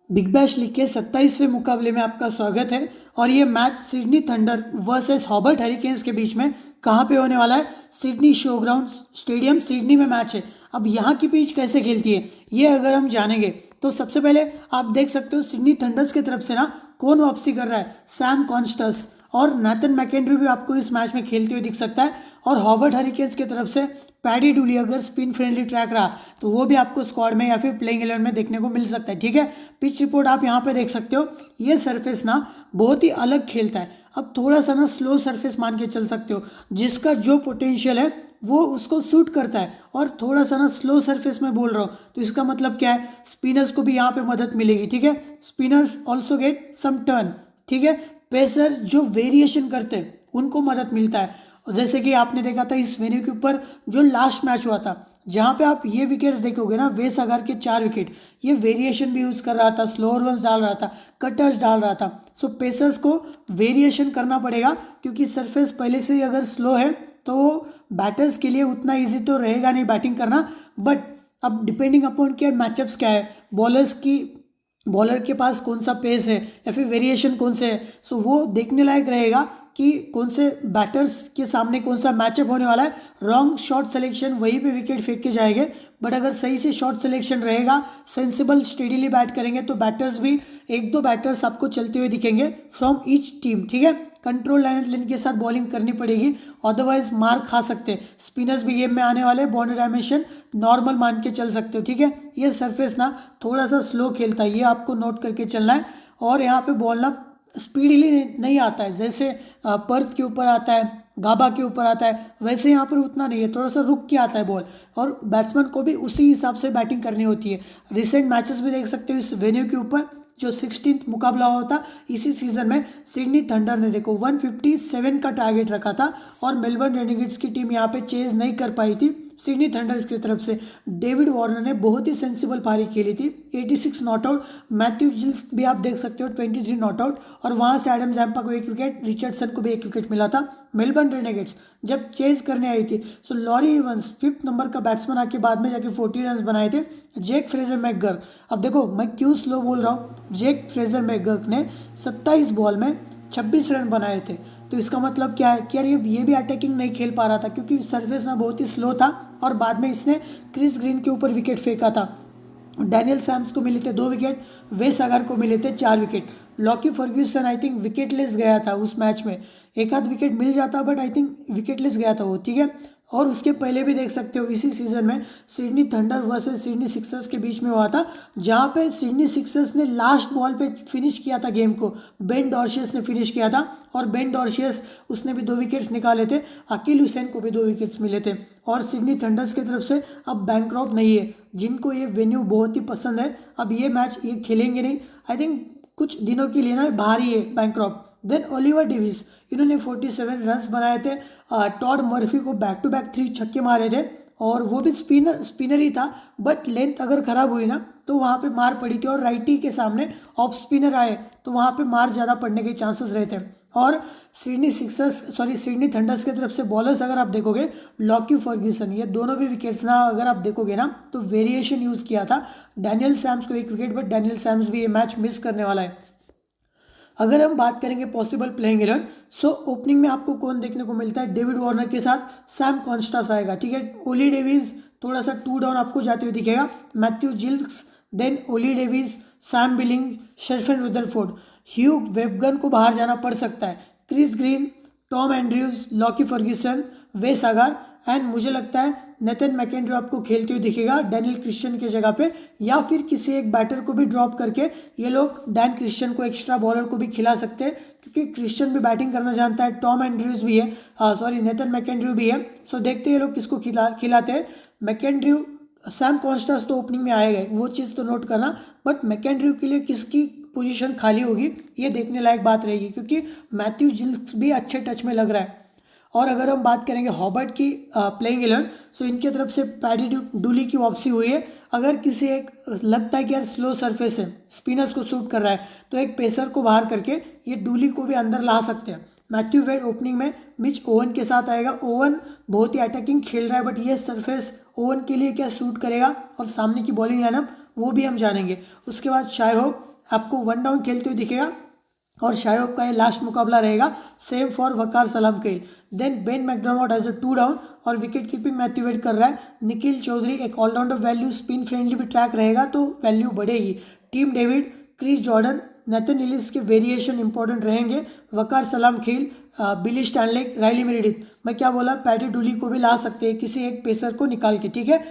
Big bash league के 27वें मुकाबले में आपका स्वागत है। और ये match Sydney thunder versus Hobart hurricanes के बीच में कहाँ पे होने वाला है? सिडनी शोग्राउंड स्टेडियम सिडनी में मैच है। अब यहाँ की पिच कैसे खेलती है ये अगर हम जानेंगे तो सबसे पहले आप देख सकते हो सिडनी थंडर्स की तरफ से ना कौन वापसी कर रहा है, सैम कॉन्स्टस और नाथन मैकेंड्री भी आपको इस मैच में खेलते हुए दिख सकता है। और हॉबर्ट हरिकेन्स की तरफ से पैडी डुली अगर स्पिन फ्रेंडली ट्रैक रहा तो वो भी आपको स्क्वाड में या फिर प्लेइंग 11 में देखने को मिल सकता है। ठीक है, पिच रिपोर्ट आप यहाँ पे देख सकते हो। ये सरफेस ना बहुत ही अलग खेलता है। अब थोड़ा सा ना स्लो सरफेस मान के चल सकते हो, जिसका जो पोटेंशियल है वो उसको सूट करता है। और थोड़ा सा ना स्लो सरफेस में बोल रहा हूँ तो इसका मतलब क्या है, स्पिनर्स को भी यहाँ पे मदद मिलेगी। ठीक है, spinners also get some turn. ठीक है, पेसर जो वेरिएशन करते हैं उनको मदद मिलता है। जैसे कि आपने देखा था इस वेन्यू के ऊपर जो लास्ट मैच हुआ था, जहां पे आप ये विकेट्स देखोगे ना, वेस अगर के 4 विकेट, ये वेरिएशन भी यूज कर रहा था, स्लोअर रन्स डाल रहा था, कटर्स डाल रहा था। सो पेसर्स को वेरिएशन करना पड़ेगा क्योंकि सरफेस पहले से ही अगर स्लो है तो बैटर्स के लिए उतना ईजी तो रहेगा नहीं बैटिंग करना। बट अब डिपेंडिंग अपॉन क्या मैचअप्स क्या है, बॉलर के पास कौन सा पेस है या फिर वेरिएशन कौन से है, सो वो देखने लायक रहेगा कि कौन से बैटर्स के सामने कौन सा मैचअप होने वाला है। रॉन्ग शॉट सिलेक्शन वहीं पे विकेट फेंक के जाएंगे, बट अगर सही से शॉट सिलेक्शन रहेगा, सेंसिबल स्टेडीली बैट करेंगे तो बैटर्स भी एक दो बैटर्स आपको चलते हुए दिखेंगे फ्रॉम ईच टीम। ठीक है, कंट्रोल लाइन के साथ बॉलिंग करनी पड़ेगी, अदरवाइज मार खा सकते हैं। स्पिनर्स भी गेम में आने वाले, बाउंड्री डायमेंशन नॉर्मल मान के चल सकते हो। ठीक है, ये सरफेस ना थोड़ा सा स्लो खेलता है, ये आपको नोट करके चलना है। और यहाँ पे बॉल ना स्पीडली नहीं आता है, जैसे पर्थ के ऊपर आता है, गाबा के ऊपर आता है, वैसे यहाँ पर उतना नहीं है, थोड़ा सा रुक के आता है बॉल। और बैट्समैन को भी उसी हिसाब से बैटिंग करनी होती है। रिसेंट मैचेस भी देख सकते हो इस वेन्यू के ऊपर, जो 16th मुकाबला हुआ था इसी सीजन में, सिडनी थंडर ने देखो 157 का टारगेट रखा था और मेलबर्न रेनेगेट्स की टीम यहाँ पे चेज नहीं कर पाई थी। सिडनी थंडर्स की तरफ से डेविड वार्नर ने बहुत ही सेंसिबल पारी खेली थी, 86 नॉट आउट। मैथ्यू जिल्स भी आप देख सकते हो 23 नॉट आउट, और वहां से एडम जैम्पा को 1 विकेट, रिचर्डसन को भी 1 विकेट मिला था। मेलबर्न रेनेगेट्स जब चेज करने आई थी सो लॉरी इवंस 5th नंबर का बैट्समैन आके बाद में जाके 40 रन बनाए थे। जेक फ्रेजर मैकगर्क, अब देखो मैं क्यों स्लो बोल रहा हूँ, जेक फ्रेजर मैकगर्क ने 27 बॉल में 26 रन बनाए थे। तो इसका मतलब क्या है कि यार ये भी अटैकिंग नहीं खेल पा रहा था क्योंकि सरफेस ना बहुत ही स्लो था। और बाद में इसने क्रिस ग्रीन के ऊपर विकेट फेंका था। डैनियल सैम्स को मिले थे 2 विकेट, वेस अगर को मिले थे 4 wicket. Lockie Ferguson I think wicketless गया था उस मैच में, एक आध विकेट मिल जाता बट आई थिंक विकेटलेस गया था वो। ठीक है, और उसके पहले भी देख सकते हो इसी सीजन में Sydney thunder versus Sydney Sixers के बीच में हुआ था, जहां पे सिडनी सिक्सर्स ने लास्ट बॉल पे फिनिश किया था गेम को, बेन डॉर्शियस ने फिनिश किया था। और बेन डॉर्शियस उसने भी 2 विकेट्स निकाले थे, अकील हुसैन को भी 2 विकेट्स मिले थे। और सिडनी थंडर्स की तरफ से अब बैंक्रॉप नहीं है, जिनको ये वेन्यू बहुत ही पसंद है, अब ये मैच ये खेलेंगे नहीं, आई थिंक कुछ दिनों के लिए ना बाहर ही है बैंक्रॉप। देन ओलिवर डेविस, इन्होंने 47 रन्स बनाए थे। टॉड मर्फी को बैक टू बैक 3 छक्के मारे थे, और वो भी स्पिनर ही था, बट लेंथ अगर खराब हुई ना तो वहाँ पे मार पड़ी थी। और राइटी के सामने ऑफ स्पिनर आए तो वहाँ पे मार ज़्यादा पड़ने के चांसेस रहते हैं। और सिडनी थंडर्स की तरफ से बॉलर्स अगर आप देखोगे, लॉकी फर्ग्यूसन, ये दोनों भी विकेट्स ना अगर आप देखोगे ना तो वेरिएशन यूज़ किया था। डैनियल सैम्स को 1 विकेट, बट डैनियल सैम्स भी ये मैच मिस करने वाला है। अगर हम बात करेंगे पॉसिबल प्लेइंग 11, सो ओपनिंग में आपको कौन देखने को मिलता है, डेविड वार्नर के साथ सैम कॉन्स्टास आएगा। ठीक है, ओली डेविस थोड़ा सा 2 डाउन आपको जाते हुए दिखेगा, Matthew Gilkes, then Ollie Davies, Sam Billing, Sherfane Rutherford. Hugh Weibgen को बाहर जाना पड़ सकता है, Chris Green, Tom Andrews, Lockie Ferguson, Wes Agar, and मुझे लगता है नेथन मैकेंड्री आपको खेलते हुए दिखेगा डैनियल क्रिश्चियन के जगह पे, या फिर किसी एक बैटर को भी ड्रॉप करके ये लोग डैन क्रिश्चियन को, एक्स्ट्रा बॉलर को भी खिला सकते हैं क्योंकि क्रिश्चियन भी बैटिंग करना जानता है, टॉम एंड्रयूज भी है, नेथन मैकेंड्री भी है। सो देखते हैं ये लोग किसको खिलाते हैं। मैकेंड्री, सैम कॉन्स्टास तो ओपनिंग में आएगा, वो चीज़ तो नोट करना, बट मैकेंड्री के लिए किसकी पोजीशन खाली होगी ये देखने लायक बात रहेगी क्योंकि मैथ्यू जिल्स भी अच्छे टच में लग रहा है। और अगर हम बात करेंगे हॉबर्ट की प्लेइंग 11, सो इनकी तरफ से पैडी डुली की वापसी हुई है। अगर किसी एक लगता है कि यार स्लो सरफेस है, स्पिनर्स को सूट कर रहा है, तो एक पेसर को बाहर करके ये डुली को भी अंदर ला सकते हैं। मैथ्यू वेड ओपनिंग में मिच ओवन के साथ आएगा। ओवन बहुत ही अटैकिंग खेल रहा है, बट ये सरफेस ओवन के लिए क्या सूट करेगा और सामने की बॉलिंग लाइनअप वो भी हम जानेंगे। उसके बाद शाय होप, आपको 1 डाउन खेलते हुए दिखेगा और शायोब का ये लास्ट मुकाबला रहेगा। Same for Waqar Salamkheil. Then Ben McDermott as a 2 down और विकेट कीपिंग मैथ्यू वेड कर रहा है। निखिल चौधरी एक ऑलराउंडर वैल्यू, स्पिन फ्रेंडली भी ट्रैक रहेगा तो वैल्यू बढ़ेगी। Tim David, Chris Jordan, Nathan Ellis के वेरिएशन इंपॉर्टेंट रहेंगे। वकार सलाम खेल, बिली स्टैनले, राइली मेरिडिथ। मैं क्या बोला, पैटी डुली को भी ला सकते हैं किसी एक पेसर को निकाल के, ठीक है।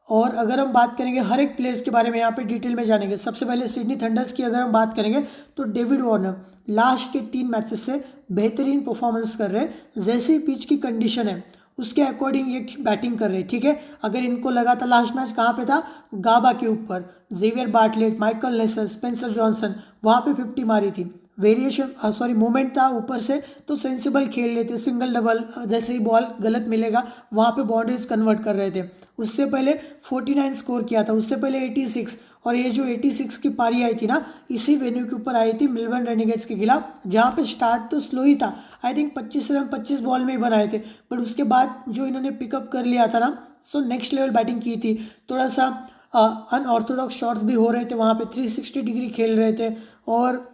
और अगर हम बात करेंगे हर एक प्लेयर्स के बारे में यहाँ पे डिटेल में जानेंगे। सबसे पहले सिडनी थंडर्स की अगर हम बात करेंगे तो डेविड वार्नर लास्ट के 3 मैचेस से बेहतरीन परफॉर्मेंस कर रहे हैं। जैसी पिच की कंडीशन है उसके अकॉर्डिंग ये बैटिंग कर रहे हैं, ठीक है। अगर इनको लगा था लास्ट मैच कहाँ पे था, गाबा के ऊपर, जेवियर बार्टलेट, माइकल नेसल, स्पेंसर जॉनसन, वहाँ पे 50 मारी थी। वेरिएशन सॉरी मूवमेंट था ऊपर से तो सेंसिबल खेल लेते, सिंगल डबल, जैसे ही बॉल गलत मिलेगा वहाँ पे बाउंड्रीज कन्वर्ट कर रहे थे। उससे पहले 49 स्कोर किया था, उससे पहले 86, और ये जो 86 की पारी आई थी ना, इसी वेन्यू के ऊपर आई थी मेलबर्न रेनेगेट्स के खिलाफ, जहाँ पे स्टार्ट तो स्लो ही था। आई थिंक 25 रन 25 बॉल में ही बनाए थे, बट उसके बाद जो इन्होंने पिकअप कर लिया था ना, सो नेक्स्ट लेवल बैटिंग की थी। थोड़ा सा अनऑर्थोडॉक्स शॉट्स भी हो रहे थे वहाँ पे, 360 डिग्री खेल रहे थे और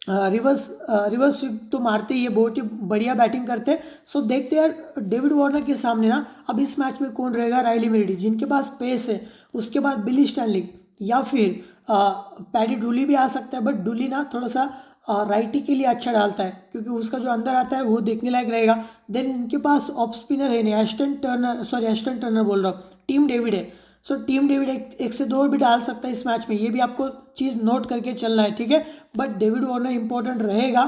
रिवर्स स्वीप तो मारते ही, ये बहुत ही बढ़िया बैटिंग करते हैं। सो देखते हैं यार डेविड वार्नर के सामने ना अब इस मैच में कौन रहेगा। राइली मेरिडिथ जिनके पास पेस है, उसके बाद बिली स्टैनली या फिर पैडी डुली भी आ सकता है, बट डुली ना थोड़ा सा राइटी के लिए अच्छा डालता है क्योंकि उसका जो अंदर आता है वो देखने लायक रहेगा। देन इनके पास ऑफ स्पिनर है नहीं, एस्टन टर्नर बोल रहा हूँ, टीम डेविड है। सो टीम डेविड एक से 2 भी डाल सकता है इस मैच में, ये भी आपको चीज़ नोट करके चलना है, ठीक है। बट डेविड वार्नर इंपॉर्टेंट रहेगा,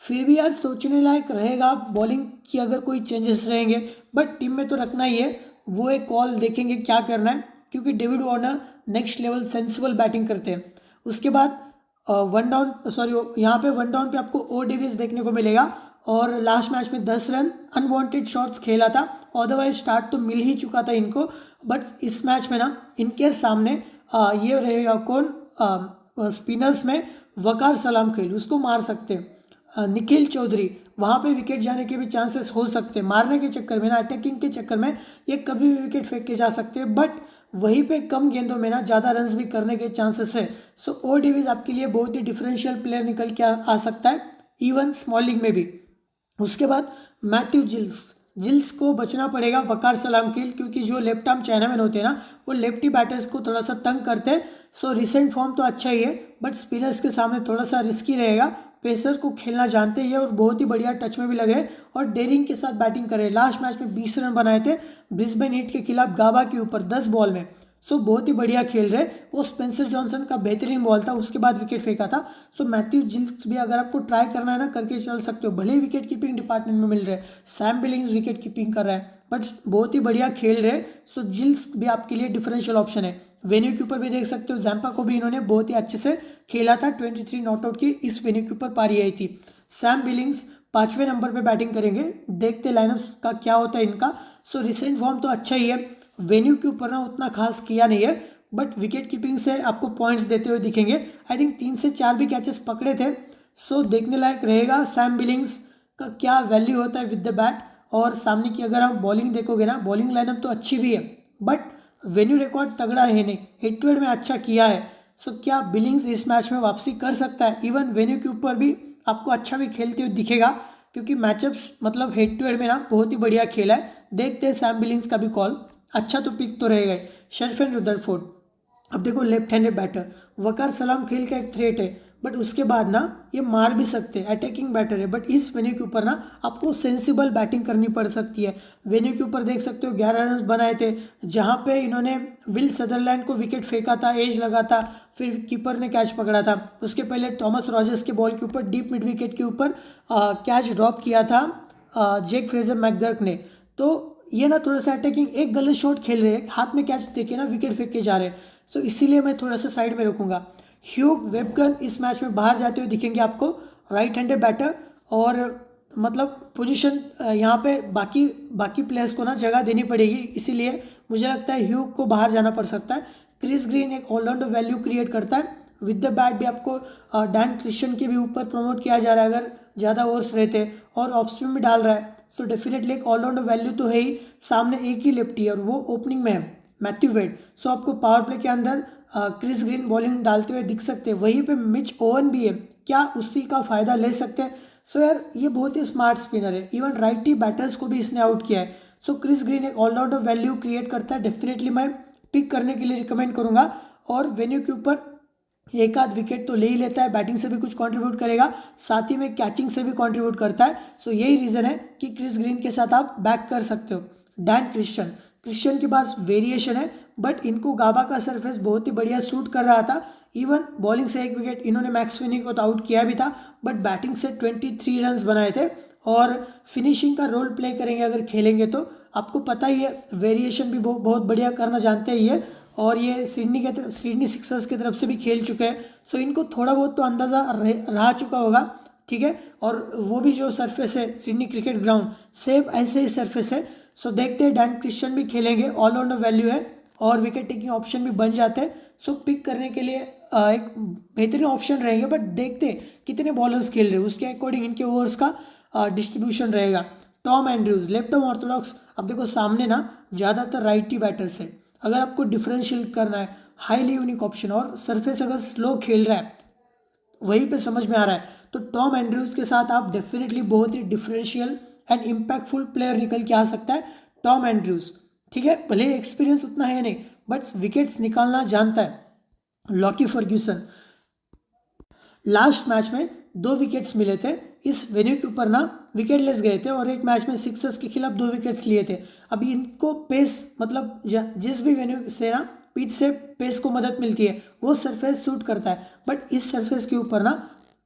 फिर भी यार सोचने लायक रहेगा बॉलिंग की अगर कोई चेंजेस रहेंगे, बट टीम में तो रखना ही है। वो एक कॉल देखेंगे क्या करना है, क्योंकि David Warner next level sensible batting करते हैं। उसके बाद 1 डाउन यहाँ पे 1 डाउन पे आपको ओ डिविस देखने को मिलेगा और लास्ट मैच में 10 रन अनवांटेड शॉट्स खेला था, अदरवाइज स्टार्ट तो मिल ही चुका था इनको। बट इस मैच में ना इनके सामने ये रहेगा कौन, स्पिनर्स में वकार सलाम खेल, उसको मार सकते हैं। निखिल चौधरी, वहाँ पे विकेट जाने के भी चांसेस हो सकते हैं, मारने के चक्कर में ना, अटैकिंग के चक्कर में ये कभी भी विकेट फेंक के जा सकते हैं, बट वहीं पे कम गेंदों में ना ज़्यादा रन्स भी करने के चांसेस है। सो ओ डिविस आपके लिए बहुत ही डिफरेंशियल प्लेयर निकल के आ सकता है, इवन स्मॉल लीग में भी। उसके बाद मैथ्यू जिल्स को बचना पड़ेगा वकार सलाम खेल, क्योंकि जो लेफ्ट आर्म चाइनामैन होते हैं ना वो लेफ्टी बैटर्स को थोड़ा सा तंग करते हैं। सो रिसेंट फॉर्म तो अच्छा ही है, बट स्पिनर्स के सामने थोड़ा सा रिस्की रहेगा। पेसर को खेलना जानते ही है और बहुत ही बढ़िया टच में भी लग रहे हैं और डेयरिंग के साथ बैटिंग कर रहे हैं। लास्ट मैच में 20 रन बनाए थे ब्रिस्बेन हीट के खिलाफ गाबा के ऊपर 10 बॉल में। सो बहुत ही बढ़िया खेल रहे। वो स्पेंसर जॉनसन का बेहतरीन बॉल था, उसके बाद विकेट फेंका था। सो मैथ्यू जिल्स भी अगर आपको ट्राई करना है ना करके चल सकते हो, भले ही विकेट कीपिंग डिपार्टमेंट में मिल रहे हैं। सैम बिलिंग्स विकेट कीपिंग कर रहा है बट बहुत ही बढ़िया खेल रहे। सो जिल्स भी आपके लिए डिफरेंशियल ऑप्शन है। वेन्यू के ऊपर भी देख सकते हो, जैम्पा को भी इन्होंने बहुत ही अच्छे से खेला था। 23 नॉट आउट की इस वेन्यू के ऊपर पारी आई थी। सैम बिलिंग्स 5वें नंबर पे बैटिंग करेंगे, देखते लाइनअप का क्या होता है इनका। सो रिसेंट फॉर्म तो अच्छा ही है, वेन्यू के ऊपर ना उतना खास किया नहीं है, बट विकेट कीपिंग से आपको पॉइंट्स देते हुए दिखेंगे। आई थिंक 3 से 4 भी कैचेस पकड़े थे। सो देखने लायक रहेगा सैम बिलिंग्स का क्या वैल्यू होता है विद द बैट। और सामने की अगर आप बॉलिंग देखोगे ना, बॉलिंग लाइनअप तो अच्छी भी है बट वेन्यू रिकॉर्ड तगड़ा है नहीं, हिट टू हिट में अच्छा किया है। सो क्या बिलिंग्स इस मैच में वापसी कर सकता है? इवन वेन्यू के ऊपर भी आपको अच्छा भी खेलते हुए दिखेगा, क्योंकि मैचअप्स मतलब हेड टू हेड में ना बहुत ही बढ़िया खेला है। देखते हैं सैम बिलिंग्स का भी कॉल, अच्छा तो पिक तो रहेगा ही। शेरफेन रुदरफोर्ड, अब देखो लेफ्ट हैंडेड बैटर, वकार सलाम खेल का एक थ्रेट है, बट उसके बाद ना ये मार भी सकते हैं, अटैकिंग बैटर है। बट इस वेन्यू के ऊपर ना आपको सेंसिबल बैटिंग करनी पड़ सकती है। वेन्यू के ऊपर देख सकते हो 11 रन बनाए थे, जहाँ पे इन्होंने विल सदरलैंड को विकेट फेंका था, एज लगा था, फिर कीपर ने कैच पकड़ा था। उसके पहले थॉमस रॉजर्स के बॉल के ऊपर डीप मिड विकेट के ऊपर कैच ड्रॉप किया था जेक फ्रेजर मैकगर्क ने। तो ये ना थोड़ा सा अटैकिंग, एक गलत शॉट खेल रहे हैं, हाथ में कैच देके ना विकेट फेंक के जा रहे हैं। सो इसीलिए मैं थोड़ा सा साइड में रखूंगा। ह्यूग वेबगन इस मैच में बाहर जाते हुए दिखेंगे आपको, राइट हैंडेड बैटर, और मतलब पोजीशन यहाँ पे बाकी प्लेयर्स को ना जगह देनी पड़ेगी, इसीलिए मुझे लगता है ह्यूग को बाहर जाना पड़ सकता है। क्रिस ग्रीन एक ऑलराउंडर वैल्यू क्रिएट करता है, विद द बैट भी आपको डैन क्रिश्चियन के भी ऊपर प्रमोट किया जा रहा है अगर ज़्यादा ओवर्स रहते, और ऑफ स्पिन भी डाल रहा है। सो डेफिनेटली एक ऑलराउंडर वैल्यू तो है ही। सामने एक ही लेफ्टी है और वो ओपनिंग में है, मैथ्यू वेड। सो आपको पावर प्ले के अंदर क्रिस ग्रीन बॉलिंग डालते हुए दिख सकते हैं, वहीं पे मिच ओवन भी है, क्या उसी का फ़ायदा ले सकते हैं? सो यार ये बहुत ही स्मार्ट स्पिनर है, इवन राइटी बैटर्स को भी इसने आउट किया है। सो क्रिस ग्रीन एक ऑलराउंडर वैल्यू क्रिएट करता है, डेफिनेटली मैं पिक करने के लिए रिकमेंड करूंगा। और वेन्यू के ऊपर एक आध विकेट तो ले ही लेता है, बैटिंग से भी कुछ कंट्रीब्यूट करेगा, साथ ही में कैचिंग से भी कंट्रीब्यूट करता है। सो यही रीज़न है कि क्रिस ग्रीन के साथ आप बैक कर सकते हो। डैन क्रिश्चियन के पास वेरिएशन है, बट इनको गाबा का सरफेस बहुत ही बढ़िया सूट कर रहा था। इवन बॉलिंग से एक विकेट इन्होंने मैक्स फिनी को तो आउट किया भी था, बट बैटिंग से 23 रन बनाए थे। और फिनिशिंग का रोल प्ले करेंगे अगर खेलेंगे तो आपको पता ही है, वेरिएशन भी बहुत बढ़िया करना जानते ही है। और ये सिडनी सिक्सर्स की तरफ से भी खेल चुके हैं, सो इनको थोड़ा बहुत तो अंदाज़ा रह चुका होगा, ठीक है। और वो भी जो सरफेस है सिडनी क्रिकेट ग्राउंड, सेम ऐसे ही सरफेस है। सो देखते हैं, डैन क्रिश्चियन भी खेलेंगे, ऑलराउंडर वैल्यू है और विकेट टेकिंग ऑप्शन भी बन जाते हैं। सो पिक करने के लिए एक बेहतरीन ऑप्शन रहेंगे, बट देखते हैं कितने बॉलर्स खेल रहे हैं, उसके अकॉर्डिंग इनके ओवर्स का डिस्ट्रीब्यूशन रहेगा। Tom Andrews left arm Orthodox, अब देखो सामने ना ज़्यादातर राइटी बैटर्स है, अगर आपको डिफरेंशियल करना है, हाईली यूनिक ऑप्शन, और सरफेस अगर स्लो खेल रहा है वहीं पे समझ में आ रहा है, तो टॉम एंड्रूज के साथ आप डेफिनेटली बहुत ही डिफरेंशियल एंड इम्पैक्टफुल प्लेयर निकल के आ सकता है टॉम एंड्रूज, ठीक है। भले एक्सपीरियंस उतना है नहीं, बट विकेट्स निकालना जानता है। लॉकी फर्ग्यूसन, लास्ट मैच में 2 विकेट्स मिले थे, इस वेन्यू के ऊपर ना विकेट लेस गए थे, और एक मैच में सिक्सर्स के खिलाफ 2 विकेट्स लिए थे। अभी इनको पेस, मतलब जिस भी वेन्यू से ना पिच से पेस को मदद मिलती है, वो सरफेस सूट करता है, बट इस सरफेस के ऊपर ना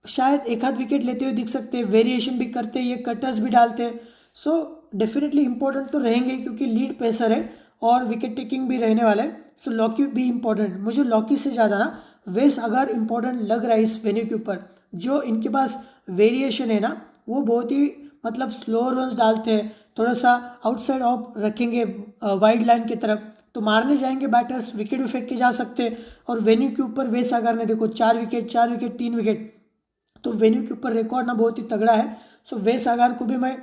शायद एक आध विकेट लेते हुए दिख सकते हैं, वेरिएशन भी करते हैं, ये कटर्स भी डालते हैं। सो डेफिनेटली इंपॉर्टेंट तो रहेंगे, क्योंकि लीड पेसर है और विकेट टेकिंग भी रहने वाला है। सो लॉकी भी इंपॉर्टेंट, मुझे लॉकी से ज़्यादा ना वेस अगर इंपॉर्टेंट लग रहा है इस वेन्यू के ऊपर। जो इनके पास वेरिएशन है ना, वो बहुत ही मतलब स्लो रन डालते हैं, थोड़ा सा आउटसाइड ऑफ रखेंगे वाइड लाइन की तरफ, तो मारने जाएंगे बैटर्स, विकेट भी फेंक के जा सकते हैं। और वेन्यू के ऊपर वेस अगर ने देखो 4 विकेट 4 विकेट 3 विकेट, तो वेन्यू के ऊपर रिकॉर्ड ना बहुत ही तगड़ा है। सो वेस अगर को भी मैं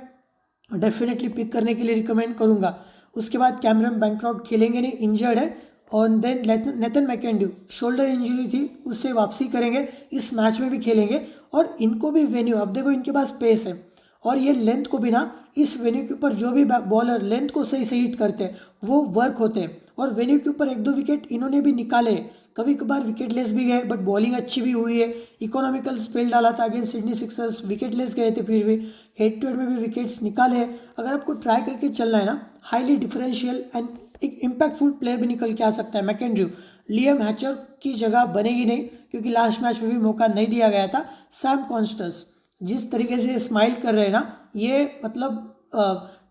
डेफिनेटली पिक करने के लिए रिकमेंड करूंगा। उसके बाद कैमरन बैंक्रॉफ्ट खेलेंगे नहीं, इंजर्ड है। और देन नेथन मैकेंड्यू शोल्डर इंजरी थी, उससे वापसी करेंगे, इस मैच में भी खेलेंगे। और इनको भी वेन्यू, अब देखो इनके पास पेस है और ये लेंथ को भी ना, इस वेन्यू के ऊपर जो भी बॉलर लेंथ को सही से हिट करते हैं वो वर्क होते हैं। और वेन्यू के ऊपर 1-2 विकेट इन्होंने भी निकाले, कभी कभार विकेट लेस भी गए, बट बॉलिंग अच्छी भी हुई है। इकोनॉमिकल स्पेल डाला था against Sydney Sixers, wicket less गए थे, फिर भी हेड टू हेड में भी विकेट्स निकाले हैं। अगर आपको ट्राई करके चलना है ना, हाईली डिफरेंशियल एंड एक इम्पैक्टफुल प्लेयर भी निकल के आ सकता है मैकेंड्रू। लियम हैचर की जगह बनेगी नहीं, क्योंकि लास्ट मैच में भी मौका नहीं दिया गया था। सैम कॉन्स्टेंस जिस तरीके से स्माइल कर रहे हैं ना, ये मतलब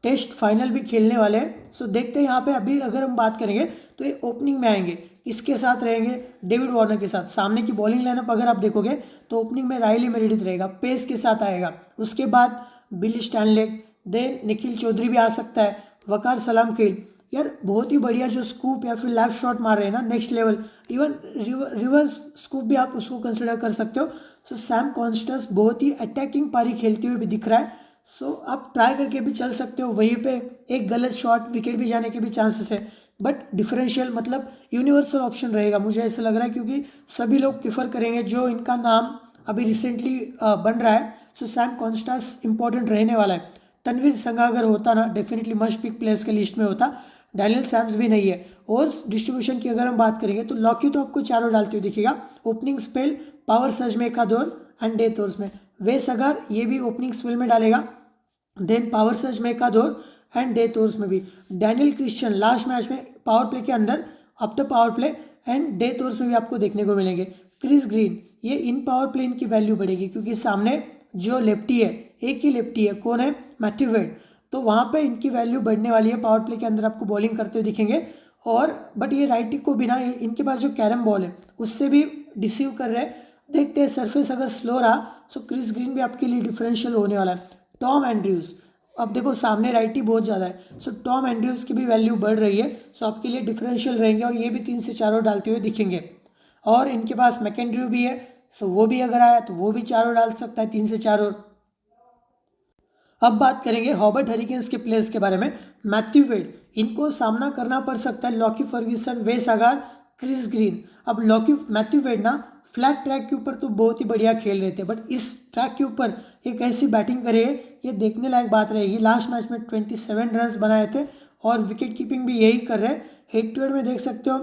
टेस्ट फाइनल भी खेलने वाले हैं। सो देखते हैं यहाँ पे, अभी अगर हम बात करेंगे तो ये ओपनिंग में आएंगे, इसके साथ रहेंगे डेविड वार्नर के साथ। सामने की बॉलिंग लाइनअप अगर आप देखोगे तो ओपनिंग में रायली मेरेडिथ रहेगा, पेस के साथ आएगा। उसके बाद बिली स्टैनलेक, देन निखिल चौधरी भी आ सकता है, वकार सलाम खेल, यार बहुत ही बढ़िया जो स्कूप या फिर लेफ्ट शॉट मार रहे हैं ना, next level, even reverse scoop भी आप उसको कंसिडर कर सकते हो। सो सैम कॉन्स्टेंस बहुत ही अटैकिंग पारी खेलते हुए भी दिख रहा है। सो आप ट्राई करके भी चल सकते हो, वहीं पे एक गलत शॉट विकेट भी जाने के भी चांसेस है, बट डिफरेंशियल मतलब यूनिवर्सल ऑप्शन रहेगा, मुझे ऐसा लग रहा है, क्योंकि सभी लोग प्रिफर करेंगे जो इनका नाम अभी रिसेंटली बन रहा है। सो सैम कॉन्स्टेंस इंपॉर्टेंट रहने वाला है। तनवीर संघा अगर होता ना, डेफिनेटली मस्ट पिक प्लेयर्स के लिस्ट में होता। डैनियल सैम्स भी नहीं है। और डिस्ट्रीब्यूशन की अगर हम बात करेंगे तो लॉकी तो आपको चारों डालते हुए दिखेगा, ओपनिंग स्पेल पावर सर्ज में एकाध और एंड डेथ ओवर्स में। वेस अगर ये भी ओपनिंग स्पेल में डालेगा, देन पावर सर्ज में एकाध और एंड डेथ ओवर्स में भी। डैनियल क्रिश्चियन लास्ट मैच में पावर प्ले के अंदर after power play and death overs में भी आपको देखने को मिलेंगे। क्रिस ग्रीन, ये इन पावर प्ले इनकी वैल्यू बढ़ेगी, क्योंकि सामने जो लेफ्टी है, एक ही लेफ्टी है, कौन है, मैथ्यू वेड, तो वहाँ पे इनकी वैल्यू बढ़ने वाली है। पावर प्ले के अंदर आपको बॉलिंग करते हुए दिखेंगे। और बट ये राइटी को बिना, इनके पास जो कैरम बॉल है उससे भी डिसीव कर रहे हैं। देखते हैं, सरफेस अगर स्लो रहा तो क्रिस ग्रीन भी आपके लिए डिफरेंशियल होने वाला है। टॉम एंड्रयूज, अब देखो सामने राइटी बहुत ज़्यादा है, सो टॉम एंड्रयूज की भी वैल्यू बढ़ रही है, सो आपके लिए डिफरेंशियल रहेंगे, और ये भी 3 से 4 डालते हुए दिखेंगे। और इनके पास मैकेंड्रू भी है, सो वो भी अगर आया तो वो भी 4 डाल सकता है, 3 से 4। अब बात करेंगे हॉबर्ट हरिकेन्स के प्लेयर्स के बारे में। मैथ्यू वेड, इनको सामना करना पड़ सकता है लॉकी फर्ग्यूसन, वेस अगार, क्रिस ग्रीन। अब मैथ्यू वेड ना फ्लैट ट्रैक के ऊपर तो बहुत ही बढ़िया खेल रहे थे, बट इस ट्रैक के ऊपर एक ऐसी बैटिंग करे ये देखने लायक बात रहेगी। लास्ट मैच में 27 रन बनाए थे और विकेट कीपिंग भी यही कर रहे हैं। हेड टू हेड में देख सकते हो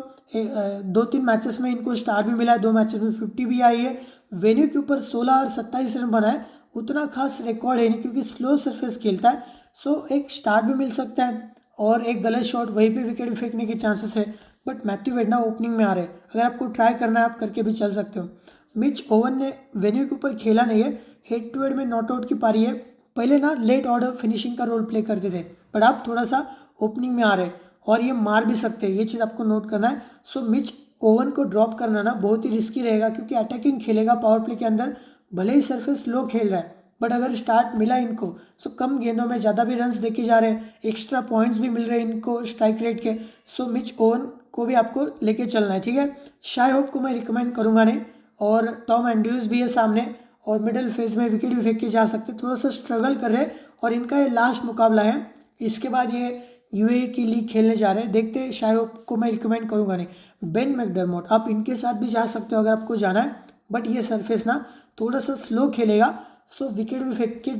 2-3 मैचेस में इनको स्टार भी मिला है, 2 मैचेस में 50 भी आई है। वेन्यू के ऊपर 16 और 27 रन बनाए, उतना खास रिकॉर्ड है नहीं क्योंकि स्लो सरफेस खेलता है, सो एक स्टार भी मिल सकता है और एक गलत शॉट वहीं पे विकेट फेंकने के चांसेस है। बट मैथ्यू वेड ना ओपनिंग में आ रहे हैं, अगर आपको ट्राई करना है आप करके भी चल सकते हो। मिच ओवन ने वेन्यू के ऊपर खेला नहीं है, हेड टू हेड में नॉट आउट की पारी है। पहले ना लेट ऑर्डर फिनिशिंग का रोल प्ले करते थे, बट आप थोड़ा सा ओपनिंग में आ रहे हैं और ये मार भी सकते हैं, ये चीज़ आपको नोट करना है। सो मिच ओवन को ड्रॉप करना ना बहुत ही रिस्की रहेगा क्योंकि अटैकिंग खेलेगा पावर प्ले के अंदर, भले ही सरफेस लो खेल रहा है, बट अगर स्टार्ट मिला इनको सो कम गेंदों में ज़्यादा भी रन्स देखे जा रहे हैं, एक्स्ट्रा पॉइंट्स भी मिल रहे हैं इनको स्ट्राइक रेट के। सो मिच ओवन को भी आपको लेके चलना है, ठीक है। शाय होप को मैं रिकमेंड करूँगा नहीं, और टॉम एंड्रयूज भी है सामने और मिडिल फेज में विकेट भी फेंक के जा सकते, थोड़ा सा स्ट्रगल कर रहे हैं और इनका ये लास्ट मुकाबला है। इसके बाद ये यूएई की लीग खेलने जा रहे हैं, देखते हैं। शाय होप को मैं रिकमेंड करूँगा नहीं। बेन मैकडरमोट आप इनके साथ भी जा सकते हो अगर आपको जाना है, बट ये सरफेस ना थोड़ा सा स्लो खेलेगा, सो विकेट भी फेंक के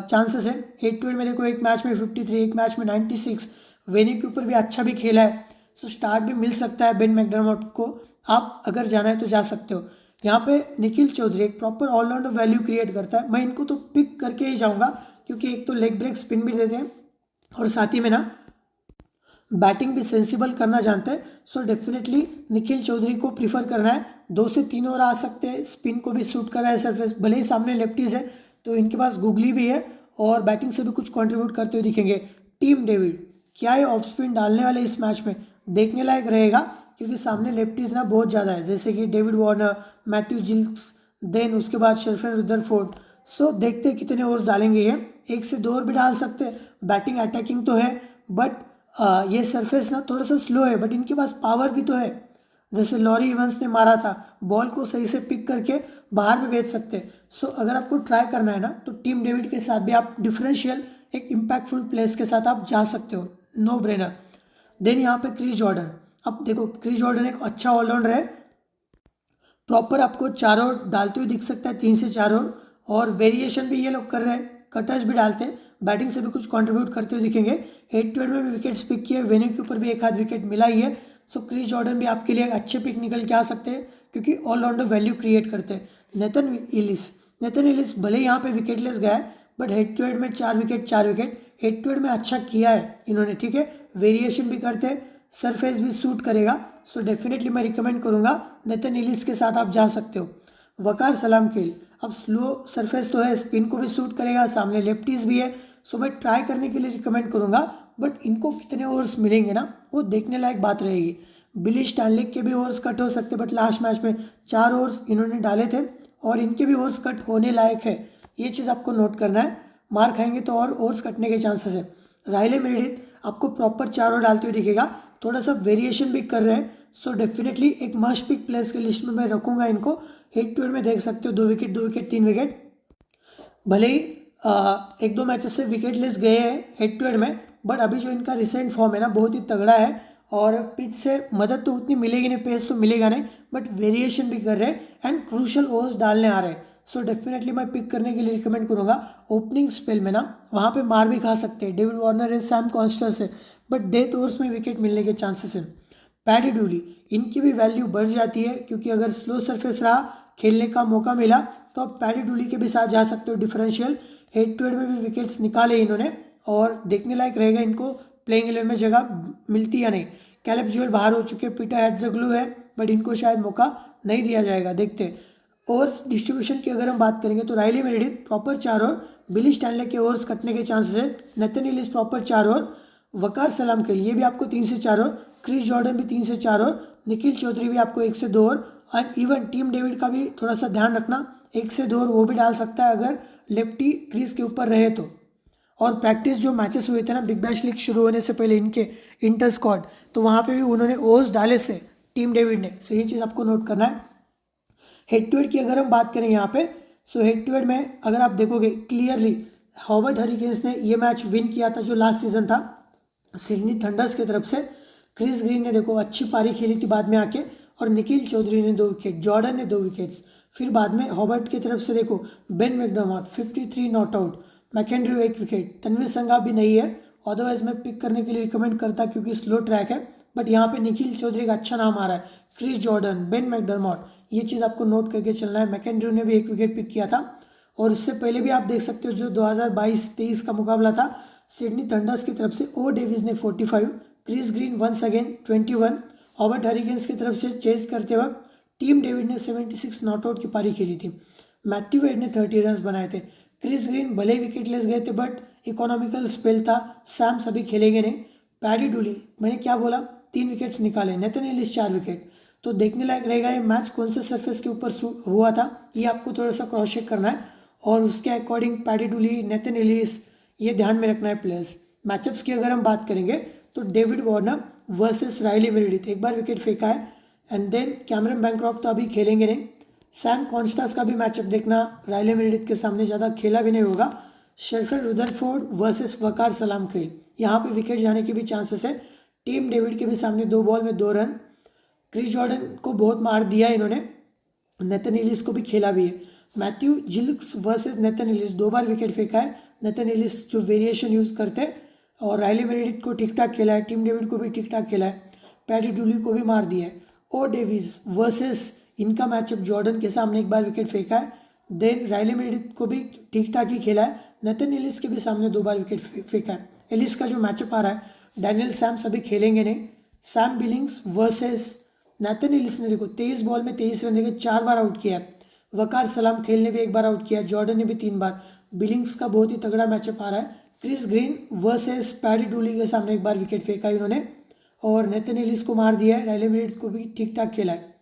चांसेस है। हेड टू हेड में देखो एक मैच में 53, एक मैच में 96, वेन्यू के ऊपर भी अच्छा भी खेला है, सो स्टार्ट भी मिल सकता है बेन मैकडरमोट को। आप अगर जाना है तो जा सकते हो। यहाँ पे निखिल चौधरी एक प्रॉपर ऑलराउंडर वैल्यू क्रिएट करता है, मैं इनको तो पिक करके ही जाऊँगा क्योंकि एक तो लेग ब्रेक स्पिन भी देते हैं और साथ ही में ना बैटिंग भी सेंसिबल करना जानते हैं। सो डेफिनेटली निखिल चौधरी को प्रीफर करना है। 2 से 3 ओवर आ सकते हैं, स्पिन को भी सूट कर रहा है सरफेस, भले ही सामने लेफ्टीज है तो इनके पास गुगली भी है और बैटिंग से भी कुछ कंट्रीब्यूट करते हुए दिखेंगे। टीम डेविड क्या ये ऑफ स्पिन डालने वाले इस मैच में, देखने लायक रहेगा क्योंकि सामने लेफ्टीज ना बहुत ज़्यादा है, जैसे कि डेविड वार्नर, मैथ्यू जिल्क्स, देन उसके बाद शेफर रुदरफोर्ड। सो देखते हैं कितने ओवर्स डालेंगे ये, 1 से 2 ओवर भी डाल सकते हैं। बैटिंग अटैकिंग तो है, बट ये सरफेस ना थोड़ा सा स्लो है, बट इनके पास पावर भी तो है, जैसे लॉरी इवंस ने मारा था, बॉल को सही से पिक करके बाहर भी भेज सकते हैं। सो अगर आपको ट्राई करना है ना तो टीम डेविड के साथ भी आप डिफरेंशियल एक इम्पैक्टफुल प्लेस के साथ आप जा सकते हो, नो ब्रेनर। देन यहाँ पे क्रिस जॉर्डन, अब देखो क्रिस जॉर्डन एक अच्छा ऑलराउंडर है, प्रॉपर आपको 4 ओवर डालते हुए दिख सकता है, 3 से 4 ओवर, और वेरिएशन भी ये लोग कर रहे हैं, कटर्स भी डालते हैं, बैटिंग से भी कुछ कंट्रीब्यूट करते हुए दिखेंगे। हेड टू हेड में भी विकेट्स पिक किए, वेन्यू के ऊपर भी एक आध विकेट मिला ही है। सो क्रिस जॉर्डन भी आपके लिए एक अच्छे पिक निकल के आ सकते हैं क्योंकि ऑलराउंडर वैल्यू क्रिएट करते हैं। नेथन इलिस भले यहाँ पे विकेटलेस गया है, बट हेड टू हेड में 4 विकेट हेड टू हेड में अच्छा किया है इन्होंने, ठीक है। वेरिएशन भी करते हैं, सरफेस भी सूट करेगा, सो डेफिनेटली मैं रिकमेंड करूँगा नेथन इलिस के साथ आप जा सकते हो। वकार सलाम खेल, अब स्लो सरफेस तो है, स्पिन को भी सूट करेगा, सामने लेफ्टीज भी है, सो मैं ट्राई करने के लिए रिकमेंड करूँगा, बट इनको कितने ओवर्स मिलेंगे ना वो देखने लायक बात रहेगी। बिली स्टैनलिक के भी ओवर्स कट हो सकते, बट लास्ट मैच में 4 ओवर्स इन्होंने डाले थे और इनके भी ओवर्स कट होने लायक है, ये चीज़ आपको नोट करना है। मार खाएंगे तो और ओवर्स कटने के चांसेस है। राइले मेरिडिथ आपको प्रॉपर 4 ओवर डालते हुए दिखेगा, थोड़ा सा वेरिएशन भी कर रहे हैं, सो डेफिनेटली एक मस्ट पिक प्लेस के लिस्ट में मैं रखूँगा इनको। हेड टू हेड में देख सकते हो 2 विकेट 3 विकेट, भले ही 1-2 मैचेस से विकेट लेस गए हैं हेड टू हेड में, बट अभी जो इनका रिसेंट फॉर्म है ना बहुत ही तगड़ा है और पिच से मदद तो उतनी मिलेगी नहीं, पेस तो मिलेगा नहीं, बट वेरिएशन भी कर रहे हैं एंड क्रूशल ओवर्स डालने आ रहे हैं। सो डेफिनेटली मैं पिक करने के लिए रिकमेंड करूँगा। ओपनिंग स्पेल में ना वहाँ पे मार भी खा सकते हैं, डेविड वार्नर है, सैम कॉन्स्टेंस है, बट डेथ ओवर्स में विकेट मिलने के चांसेस हैं। पैडी ड्यूली इनकी भी वैल्यू बढ़ जाती है क्योंकि अगर स्लो सरफेस रहा, खेलने का मौका मिला तो आप पैडी ड्यूली के भी साथ जा सकते हो। डिफरेंशियल हेड टू हेड में भी विकेट्स निकाले इन्होंने और देखने लायक रहेगा इनको प्लेइंग 11 में जगह मिलती या नहीं। कैलेब ज्यूल बाहर हो चुके, पीटर हेड्जग्लू है, बट इनको शायद मौका नहीं दिया जाएगा, देखते हैं। ओवर्स डिस्ट्रीब्यूशन की अगर हम बात करेंगे तो Riley Meredith proper 4 over, Billy Stanlake के ओवर्स कटने के चांसेस है, Nathan Ellis proper 4 over, Waqar Salam के लिए भी आपको 3 से 4 ओवर, क्रिस जॉर्डन भी 3 से 4 ओवर, निखिल चौधरी भी आपको 1 से 2 over, and even team David का भी थोड़ा सा ध्यान रखना, 1 से 2 ओवर वो भी डाल सकता है अगर लेफ्टी क्रीज के ऊपर रहे तो। और प्रैक्टिस जो मैचेस हुए थे ना बिग बैश लीग शुरू होने से पहले इनके इंटर स्क्वाड, तो वहाँ पे भी उन्होंने ओवर्स डाले से टीम डेविड ने, सो ये चीज़ आपको नोट करना है। हेड टू हेड की अगर हम बात करें यहाँ पे, सो हेड टू हेड में अगर आप देखोगे क्लियरली हॉबर्ट हरिकेन्स ने ये मैच विन किया था जो लास्ट सीजन था सिडनी थंडर्स की तरफ से। क्रिस ग्रीन ने देखो अच्छी पारी खेली थी बाद में आके, और निखिल चौधरी ने 2 विकेट, जॉर्डन ने 2 विकेट्स। फिर बाद में हॉबर्ट की तरफ से देखो Ben McDermott 53 not out, McAndrew 1 wicket, Tanveer Sangha भी नहीं है, अदरवाइज मैं पिक करने के लिए रिकमेंड करता क्योंकि स्लो ट्रैक है, बट यहाँ पे निखिल चौधरी का अच्छा नाम आ रहा है। क्रिस जॉर्डन, बेन मैकडरमॉट, ये चीज़ आपको नोट करके चलना है। मैकेंड्रू ने भी 1 विकेट पिक किया था और इससे पहले भी आप देख सकते हो जो 2022-23 का मुकाबला था सिडनी थंडर्स की तरफ से ओ डेविस ने 45, Chris Green once again 21, Hobart Hurricanes की तरफ से चेस करते वक्त टीम डेविड ने 76 नॉट आउट की पारी खेली थी। मैथ्यू वेड ने 30 रन बनाए थे। क्रिस ग्रीन भले विकेटलेस गए थे बट इकोनॉमिकल स्पेल था। सैम सभी खेलेंगे नहीं। पैडी डुली, मैंने क्या बोला, 3 विकेट्स निकाले। Nathan Ellis 4 wicket. तो देखने लायक रहेगा ये मैच कौन से सरफेस के ऊपर हुआ था, ये आपको थोड़ा सा क्रॉस चेक करना है और उसके अकॉर्डिंग पैडी डुली, नेथन एलिस, ये ध्यान में रखना है प्लेयर्स। मैचअप्स की अगर हम बात करेंगे तो David Warner versus Riley Meredith, एक बार विकेट फेंका है। एंड देन कैमरन बैंक्रॉफ्ट तो अभी खेलेंगे नहीं। सैम कॉन्स्टास का भी मैचअप देखना, राइली मेरिडिथ के सामने ज़्यादा खेला भी नहीं होगा। शेफिल्ड रुदरफोर्ड वर्सेस वकार सलाम खेल, यहाँ पे विकेट जाने के भी चांसेस है। टीम डेविड के भी सामने 2 बॉल में 2 रन। क्रिस जॉर्डन को बहुत मार दिया इन्होंने, नेथन एलिस को भी खेला भी है। मैथ्यू जिल्क्स वर्सेस नेथन एलिस, 2 बार विकेट फेंका है। नेथन एलिस जो वेरिएशन यूज़ करते हैं और राइली मेरिडिथ को ठीक ठाक खेला है, टीम डेविड को भी ठीक ठाक खेला है, पैडी डुली को भी मार दिया है। ओ डेविस वर्सेस, इनका मैचअप जॉर्डन के सामने 1 बार विकेट फेंका है। देन राइली मेरिडिथ को भी ठीक ठाक ही खेला है। नेथन एलिस के भी सामने 2 बार विकेट फेंका है। एलिस का जो मैचअप आ रहा है, डैनियल सैम सभी खेलेंगे नहीं। Sam Billings versus Nathan Ellis ने देखो 23 बॉल में 23 रन देके 4 बार आउट किया है। वकार सलाम खेल ने भी 1 बार आउट किया है, जॉर्डन ने भी 3 बार। बिलिंग्स का बहुत ही तगड़ा मैचअप आ रहा है। क्रिस ग्रीन वर्सेस पैडी डुली के सामने 1 बार विकेट फेंका है इन्होंने और नेथन एलिस को मार दिया है। राइली मेरिडिथ को भी ठीक ठाक खेला है।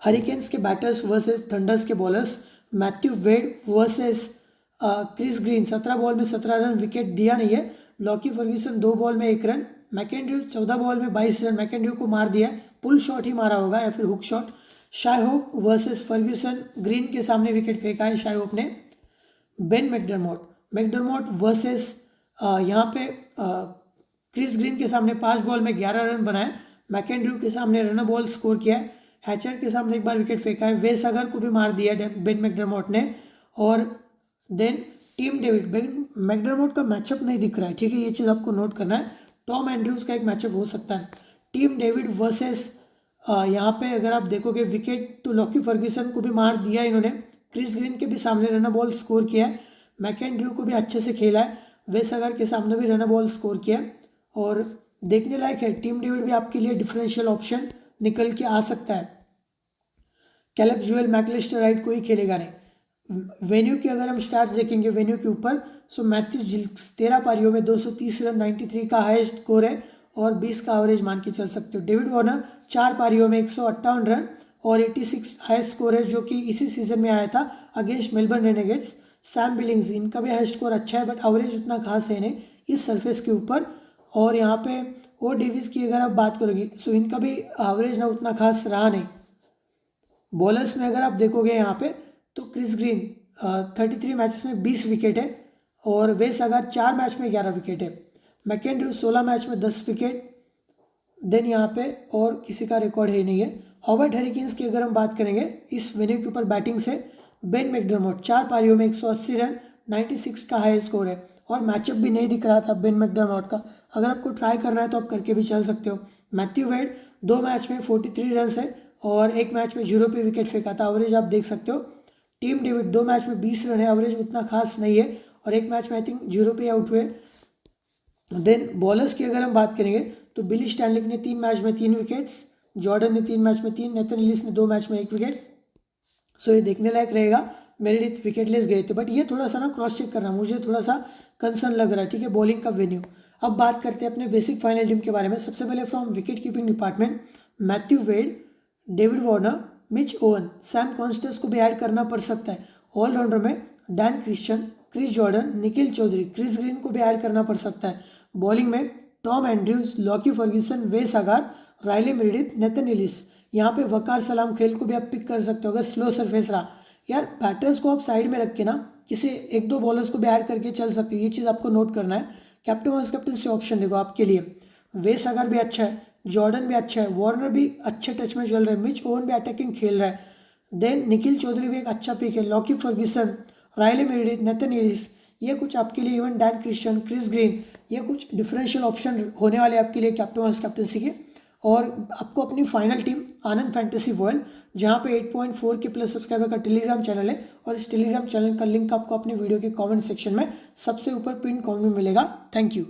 हरिकेन्स के बैटर्स वर्सेस थंडर्स के bowlers, Matthew Wade versus Chris Green, 17 ball में 17 रन, विकेट दिया नहीं है। लॉकी फर्ग्यूसन 2 बॉल में 1 रन। मैकेंड्रू 14 बॉल में 22 रन, मैकेंड्रू को मार दिया है, पुल शॉट ही मारा होगा या फिर hook shot. Shai Hope versus Ferguson, Green के सामने विकेट फेंका है शाई होप ने। बेन मैकडरमॉट वर्सेस यहाँ पे क्रिस ग्रीन के सामने 5 बॉल में 11 रन बनाए। मैकेंड्रू के सामने रन बॉल स्कोर किया है। हैचर के सामने 1 बार विकेट फेंका है। वेस अगर को भी मार दिया है बेन मैकडरमॉट ने। और देन टीम डेविड, मैकडरमॉट का मैचअप नहीं दिख रहा है, ठीक है, ये चीज़ आपको नोट करना है। टॉम एंड्रूज का एक मैचअप हो सकता है। टीम डेविड वर्सेस यहाँ पे अगर आप देखोगे विकेट तो लॉकी फर्ग्यूसन को भी मार दिया इन्होंने। क्रिस ग्रीन के भी सामने रन बॉल स्कोर किया है। मैकेंड्रू को भी अच्छे से खेला है। वेस अगर के सामने भी रन बॉल स्कोर किया है और देखने लायक है। टीम डेविड भी आपके लिए डिफरेंशियल ऑप्शन निकल के आ सकता है। कैलेब जुएल मैकलिस्टर राइट को ही खेलेगा नहीं। वेन्यू की अगर हम स्टार्ट देखेंगे वेन्यू के ऊपर, सो मैथ्यू जिल्क्स 13 पारियों में 230 रन, 93 का हाईएस्ट स्कोर है और 20 का एवरेज मान के चल सकते हो। डेविड वार्नर 4 पारियों में 158 रन और 86 हाईएस्ट स्कोर है जो कि इसी सीजन में आया था against Melbourne Renegades. Sam Billings, इनका भी हाईएस्ट स्कोर अच्छा है बट एवरेज उतना खास है नहीं इस सरफेस के ऊपर। और यहाँ पे ओ डेविस की अगर आप बात करोगे सो इनका भी एवरेज ना उतना खास रहा नहीं। बॉलर्स में अगर आप देखोगे यहाँ पे तो क्रिस ग्रीन 33 मैचेस में 20 विकेट है और वेस अगर 4 मैच में 11 विकेट है। मैकेंड्रू 16 मैच में 10 विकेट। देन यहाँ पे और किसी का रिकॉर्ड है नहीं है। हॉबर्ट हरिकेन्स की अगर हम बात करेंगे इस वेन्यू के ऊपर बैटिंग से, बेन मैकडरमॉट 4 पारियों में 180 रन, 96 का हाई स्कोर है और मैचअप भी नहीं दिख रहा था बेन मैकडरमॉट का। अगर आपको ट्राई करना है तो आप करके भी चल सकते हो। मैथ्यू वेड 2 मैच में 43 रन है और 1 मैच में 0 पे विकेट फेंका था, एवरेज आप देख सकते हो। टीम डेविड 2 मैच में 20 रन है, एवरेज उतना खास नहीं है और 1 मैच में आई थिंक 0 पे आउट हुए। देन बॉलर्स की अगर हम बात करेंगे तो बिली स्टैनलिक ने 3 मैच में 3 विकेट्स, जॉर्डन ने 3 मैच में 3, नेथन एलिस ने 2 मैच में 1 विकेट। सो ये देखने लायक रहेगा। मेरिडिथ विकेटलेस गए थे बट ये थोड़ा सा ना क्रॉस चेक करना मुझे थोड़ा सा कंसर्न लग रहा है, ठीक है, बॉलिंग का वेन्यू। अब बात करते हैं अपने बेसिक फाइनल टीम के बारे में। सबसे पहले from wicket keeping department, Matthew Wade, David Warner, Mitch Owen, Sam Konstas को भी ऐड करना पड़ सकता है। ऑलराउंडर में Dan Christian, Chris Jordan, Nikhil Chaudhary, Chris Green को भी ऐड करना पड़ सकता है। बॉलिंग में Tom Andrews, Lockie Ferguson, Wes अगार, राइली मेरिडिथ, नेथन एलिस। यहाँ पे वकार सलाम खेल को भी आप पिक कर सकते हो अगर स्लो सरफेस रहा। यार बैटर्स को आप साइड में रख के ना किसी 1-2 बॉलर्स को भी ऐड करके चल सकते हो, ये चीज़ आपको नोट करना है। कैप्टन वाइस कैप्टन से ऑप्शन देखो आपके लिए, वेस अगर भी अच्छा है, जॉर्डन भी अच्छा है, वार्नर भी अच्छे टच में चल रहे हैं, मिच ओवन भी अटैकिंग खेल रहा है। देन निखिल चौधरी भी एक अच्छा पिक है, Lockie Ferguson, Riley Meredith, Nathan Ellis, ये कुछ आपके लिए, even Dan Christian, Chris Green, ये कुछ डिफरेंशियल ऑप्शन होने वाले आपके लिए कैप्टन वाइस कैप्टनसी के। और आपको अपनी फाइनल टीम आनंद फैंटेसी वर्ल्ड, जहाँ पे 8.4 के प्लस सब्सक्राइबर का टेलीग्राम चैनल है, और इस टेलीग्राम चैनल का लिंक आपको अपने वीडियो के कमेंट सेक्शन में सबसे ऊपर पिन कमेंट में मिलेगा। Thank you.